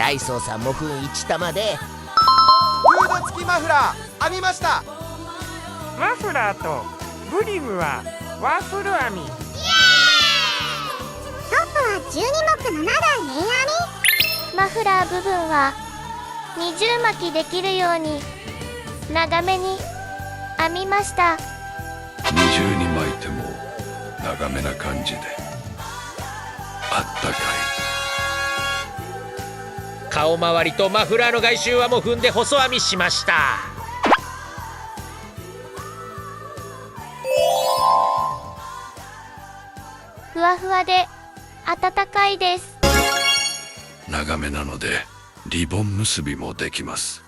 大曹さんも分1玉で。フード付きマフラー編みました。マフラーとブリムはワッフル編み。トップは12目7段連編み。マフラー部分は20巻きできるように長めに編みました。二重に巻いても長めな感じであったかい。顔周りとマフラーの外周はも踏んで細編みしました。ふわふわで暖かいです。長めなのでリボン結びもできます。